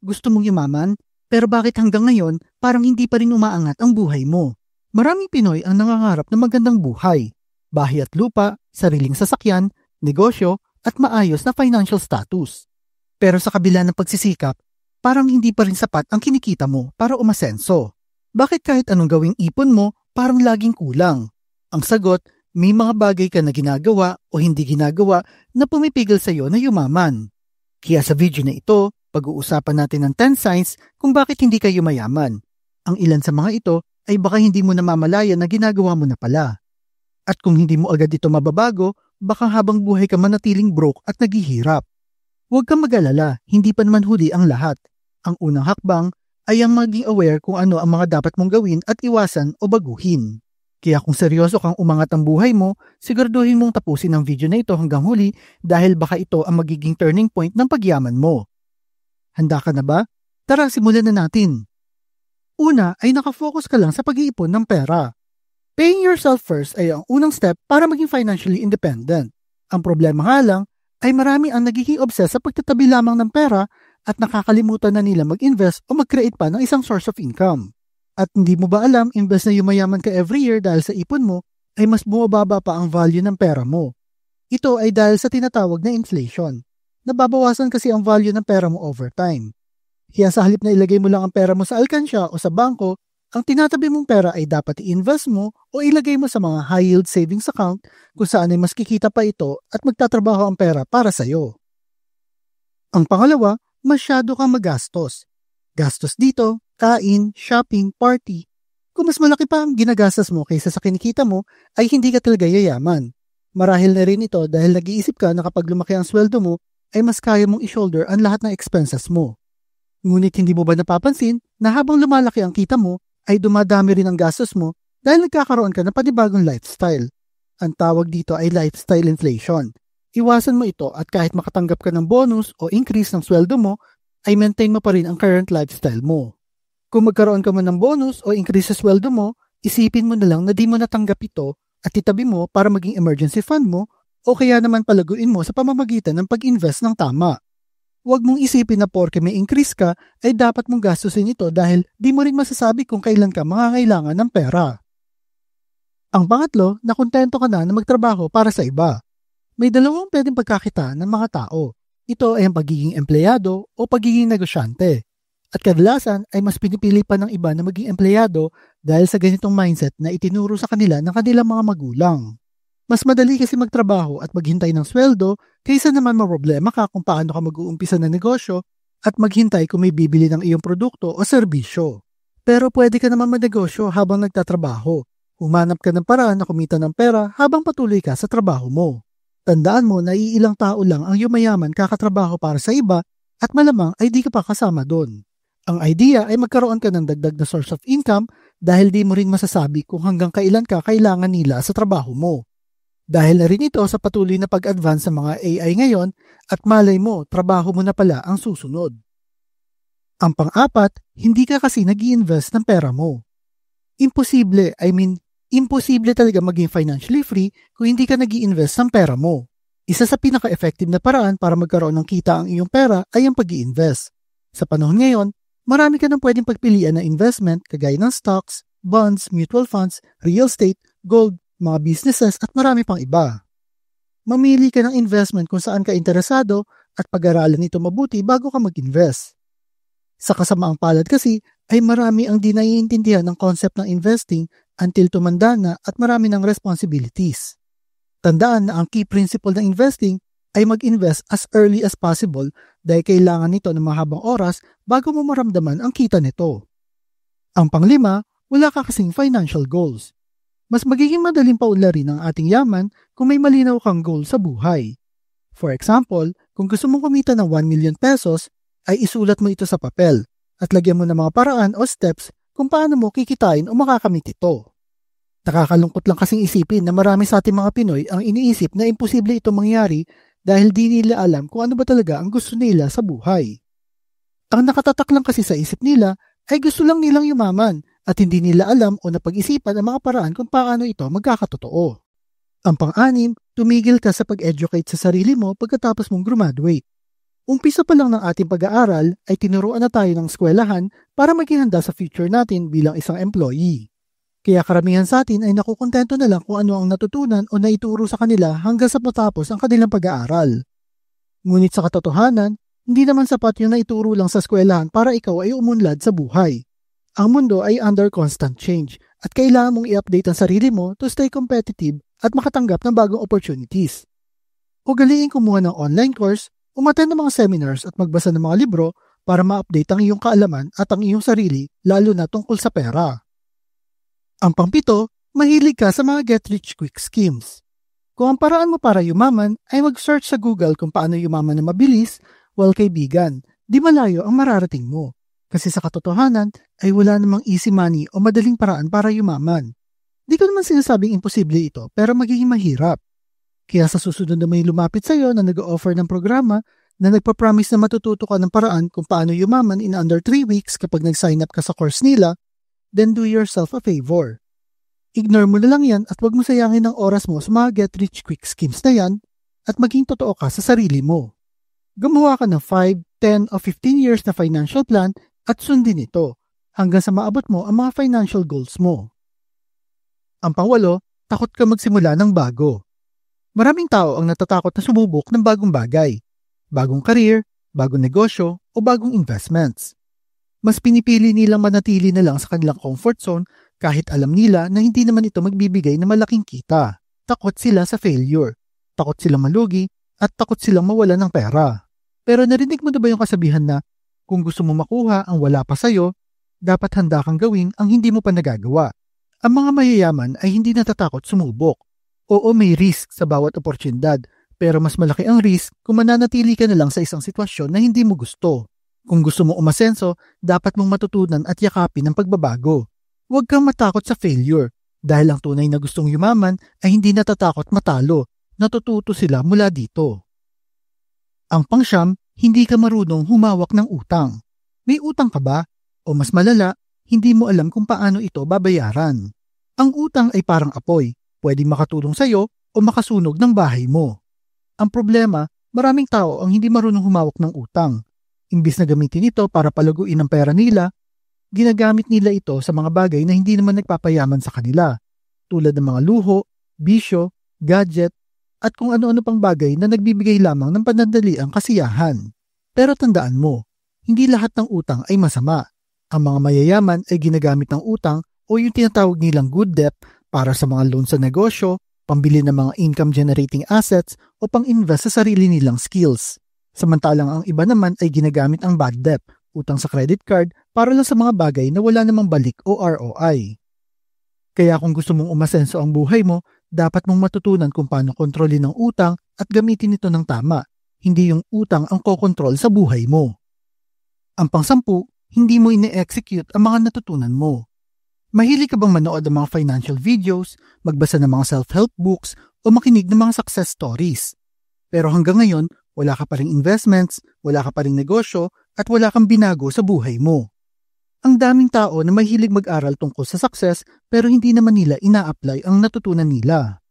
Gusto mong yumaman, pero bakit hanggang ngayon parang hindi pa rin umaangat ang buhay mo? Maraming Pinoy ang nangangarap ng magandang buhay. Bahay at lupa, sariling sasakyan, negosyo, at maayos na financial status. Pero sa kabila ng pagsisikap, parang hindi pa rin sapat ang kinikita mo para umasenso. Bakit kahit anong gawing ipon mo, parang laging kulang? Ang sagot, may mga bagay ka na ginagawa o hindi ginagawa na pumipigil sa iyo na yumaman. Kaya sa video na ito, pag-uusapan natin ang 10 signs kung bakit hindi ka yumayaman. Ang ilan sa mga ito ay baka hindi mo namamalayan na ginagawa mo na pala. At kung hindi mo agad ito mababago, baka habang buhay ka manatiling broke at naghihirap. Huwag kang mag-alala, hindi pa naman huli ang lahat. Ang unang hakbang ay ang maging aware kung ano ang mga dapat mong gawin at iwasan o baguhin. Kaya kung seryoso kang umangat ang buhay mo, siguraduhin mong tapusin ang video na ito hanggang huli dahil baka ito ang magiging turning point ng pagyaman mo. Handa ka na ba? Tara, simulan na natin. Una ay nakafocus ka lang sa pag-iipon ng pera. Paying yourself first ay ang unang step para maging financially independent. Ang problema nga lang ay marami ang nagiging-obsess sa pagtatabi lamang ng pera at nakakalimutan na nila mag-invest o mag-create pa ng isang source of income. At hindi mo ba alam, imbes na yumayaman ka every year dahil sa ipon mo, ay mas bumababa pa ang value ng pera mo. Ito ay dahil sa tinatawag na inflation. Nababawasan kasi ang value ng pera mo over time. Kaya sa halip na ilagay mo lang ang pera mo sa alkansya o sa bangko, ang tinatabi mong pera ay dapat i-invest mo o ilagay mo sa mga high-yield savings account kung saan ay mas kikita pa ito at magtatrabaho ang pera para sa iyo. Ang pangalawa, masyado kang magastos. Gastos dito, kain, shopping, party. Kung mas malaki pa ang ginagastos mo kaysa sa kinikita mo, ay hindi ka talaga yayaman. Marahil na rin ito dahil nag-iisip ka na kapag lumaki ang sweldo mo, ay mas kaya mong i-shoulder ang lahat ng expenses mo. Ngunit hindi mo ba napapansin na habang lumalaki ang kita mo, ay dumadami rin ang gastos mo dahil nagkakaroon ka ng panibagong lifestyle. Ang tawag dito ay lifestyle inflation. Iwasan mo ito at kahit makatanggap ka ng bonus o increase ng sweldo mo, ay maintain mo pa rin ang current lifestyle mo. Kung magkaroon ka man ng bonus o increase sa sweldo mo, isipin mo na lang na di mo natanggap ito at itabi mo para maging emergency fund mo o kaya naman palaguin mo sa pamamagitan ng pag-invest ng tama. Huwag mong isipin na porke may increase ka ay dapat mong gastusin ito dahil di mo rin masasabi kung kailan ka mangangailangan ng pera. Ang pangatlo, nakontento ka na magtrabaho para sa iba. May dalawang pwedeng pagkakitaan ng mga tao. Ito ay ang pagiging empleyado o pagiging negosyante. At kadalasan ay mas pinipili pa ng iba na maging empleyado dahil sa ganitong mindset na itinuro sa kanila ng kanilang mga magulang. Mas madali kasi magtrabaho at maghintay ng sweldo kaysa naman maproblema ka kung paano ka mag-uumpisa ng negosyo at maghintay kung may bibili ng iyong produkto o serbisyo. Pero pwede ka naman magnegosyo habang nagtatrabaho. Humanap ka ng paraan na kumita ng pera habang patuloy ka sa trabaho mo. Tandaan mo na iilang tao lang ang yumayaman kakatrabaho para sa iba at malamang ay di ka pa kasama doon. Ang idea ay magkaroon ka ng dagdag na source of income dahil di mo rin masasabi kung hanggang kailan ka kailangan nila sa trabaho mo. Dahil na rin ito sa patuloy na pag-advance sa mga AI ngayon at malay mo, trabaho mo na pala ang susunod. Ang pang-apat, hindi ka kasi nag-i-invest ng pera mo. Imposible talaga maging financially free kung hindi ka nag-i-invest ng pera mo. Isa sa pinaka-effective na paraan para magkaroon ng kita ang iyong pera ay ang pag-i-invest. Sa panahon ngayon, marami ka nang pwedeng pagpilian na investment kagaya ng stocks, bonds, mutual funds, real estate, gold, mga businesses at marami pang iba. Mamili ka ng investment kung saan ka interesado at pag-aralan ito mabuti bago ka mag-invest. Sa kasamaang palad kasi ay marami ang di naiintindihan ng concept ng investing until tumanda na at marami ng responsibilities. Tandaan na ang key principle ng investing ay mag-invest as early as possible dahil kailangan nito ng mahabang oras bago mo maramdaman ang kita nito. Ang panglima, wala ka kasing financial goals. Mas magiging madaling paunlarin ang ating yaman kung may malinaw kang goal sa buhay. For example, kung gusto mong kumita ng 1 million pesos, ay isulat mo ito sa papel at lagyan mo ng mga paraan o steps kung paano mo kikitain o makakamit ito. Nakakalungkot lang kasing isipin na marami sa ating mga Pinoy ang iniisip na imposible ito mangyari dahil di nila alam kung ano ba talaga ang gusto nila sa buhay. Ang nakatatak lang kasi sa isip nila ay gusto lang nilang yumaman at hindi nila alam o napag-isipan ang mga paraan kung paano ito magkakatotoo. Ang pang-anim, tumigil ka sa pag-educate sa sarili mo pagkatapos mong graduate. Umpisa pa lang ng ating pag-aaral ay tinuruan na tayo ng eskwelahan para maging handa sa future natin bilang isang employee. Kaya karamihan sa atin ay nakukontento na lang kung ano ang natutunan o naituro sa kanila hanggang sa matapos ang kanilang pag-aaral. Ngunit sa katotohanan, hindi naman sapat yung naituro lang sa eskwelahan para ikaw ay umunlad sa buhay. Ang mundo ay under constant change at kailangan mong i-update ang sarili mo to stay competitive at makatanggap ng bagong opportunities. Ugaliin kumuha ng online course, umattend ng mga seminars at magbasa ng mga libro para ma-update ang iyong kaalaman at ang iyong sarili lalo na tungkol sa pera. Ang pangpito, mahilig ka sa mga get-rich-quick schemes. Kung ang paraan mo para yumaman ay mag-search sa Google kung paano yumaman na mabilis, well kaibigan, di malayo ang mararating mo. Kasi sa katotohanan ay wala namang easy money o madaling paraan para yumaman. Di ko naman sinasabing imposible ito pero magiging mahirap. Kaya sa susunod na may lumapit sa iyo na nag-o-offer ng programa na nagpa-promise na matututo ka ng paraan kung paano yumaman in under 3 weeks kapag nag-sign up ka sa course nila, then do yourself a favor. Ignore mo na lang yan at huwag mo sayangin ang oras mo sa mga get-rich-quick schemes na yan at maging totoo ka sa sarili mo. Gumawa ka ng 5, 10 o 15 years na financial plan at sundin ito hanggang sa maabot mo ang mga financial goals mo. Ang pangwalo, takot ka magsimula ng bago. Maraming tao ang natatakot na sumubok ng bagong bagay, bagong career, bagong negosyo o bagong investments. Mas pinipili nilang manatili na lang sa kanilang comfort zone kahit alam nila na hindi naman ito magbibigay ng malaking kita. Takot sila sa failure, takot silang malugi at takot silang mawala ng pera. Pero narinig mo na ba yung kasabihan na kung gusto mo makuha ang wala pa sa'yo, dapat handa kang gawin ang hindi mo pa nagagawa. Ang mga mayayaman ay hindi natatakot sumubok. Oo, may risk sa bawat oportunidad, pero mas malaki ang risk kung mananatili ka na lang sa isang sitwasyon na hindi mo gusto. Kung gusto mo umasenso, dapat mong matutunan at yakapin ang pagbabago. Huwag kang matakot sa failure, dahil ang tunay na gustong yumaman ay hindi natatakot matalo, natututo sila mula dito. Ang pangsyam, hindi ka marunong humawak ng utang. May utang ka ba? O mas malala, hindi mo alam kung paano ito babayaran. Ang utang ay parang apoy. Pwedeng makatulong sa iyo o makasunog ng bahay mo. Ang problema, maraming tao ang hindi marunong humawak ng utang. Imbis na gamitin ito para palaguin ang pera nila, ginagamit nila ito sa mga bagay na hindi naman nagpapayaman sa kanila, tulad ng mga luho, bisyo, gadget, at kung ano-ano pang bagay na nagbibigay lamang ng panandaliang kasiyahan. Pero tandaan mo, hindi lahat ng utang ay masama. Ang mga mayayaman ay ginagamit ng utang o yung tinatawag nilang good debt para sa mga loan sa negosyo, pambili ng mga income-generating assets o pang-invest sa sarili nilang skills. Samantalang ang iba naman ay ginagamit ang bad debt, utang sa credit card, para lang sa mga bagay na wala namang balik o ROI. Kaya kung gusto mong umasenso ang buhay mo, dapat mong matutunan kung paano kontrolin ang utang at gamitin ito ng tama, hindi yung utang ang kokontrol sa buhay mo. Ang pang-10, hindi mo ine-execute ang mga natutunan mo. Mahilig ka bang manood ng mga financial videos, magbasa ng mga self-help books, o makinig ng mga success stories? Pero hanggang ngayon, wala ka pa ring investments, wala ka pa ring negosyo, at wala kang binago sa buhay mo. Ang daming tao na mahilig mag-aral tungkol sa success pero hindi naman nila ina-apply ang natutunan nila.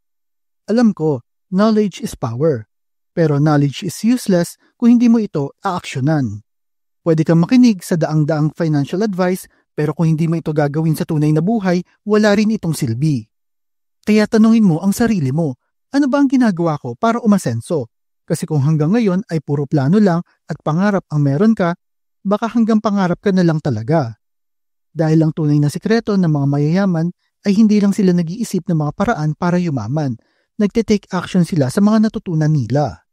Alam ko, knowledge is power. Pero knowledge is useless kung hindi mo ito aaksyonan. Pwede kang makinig sa daang-daang financial advice pero kung hindi mo ito gagawin sa tunay na buhay, wala rin itong silbi. Kaya tanungin mo ang sarili mo, ano ba ang ginagawa ko para umasenso? Kasi kung hanggang ngayon ay puro plano lang at pangarap ang meron ka, baka hanggang pangarap ka na lang talaga. Dahil ang tunay na sikreto ng mga mayayaman ay hindi lang sila nag-iisip ng mga paraan para yumaman, nagte-take action sila sa mga natutunan nila.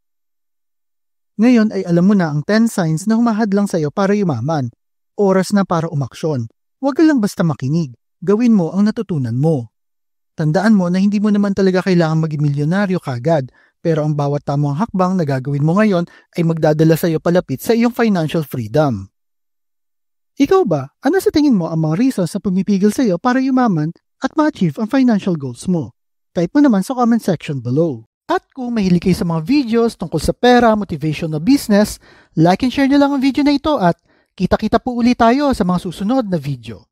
Ngayon ay alam mo na ang 10 signs na humahadlang sa iyo para yumaman. Oras na para umaksyon. Huwag ka lang basta makinig. Gawin mo ang natutunan mo. Tandaan mo na hindi mo naman talaga kailangan maging milyonaryo kagad, pero ang bawat tamang hakbang na gagawin mo ngayon ay magdadala sa iyo palapit sa iyong financial freedom. Ikaw ba, ano sa tingin mo ang mga reasons na pumipigil sa iyo para yumaman at ma-achieve ang financial goals mo? Type mo naman sa comment section below. At kung mahilig kayo sa mga videos tungkol sa pera, motivation na business, like and share nyo lang ang video na ito at kita-kita po ulit tayo sa mga susunod na video.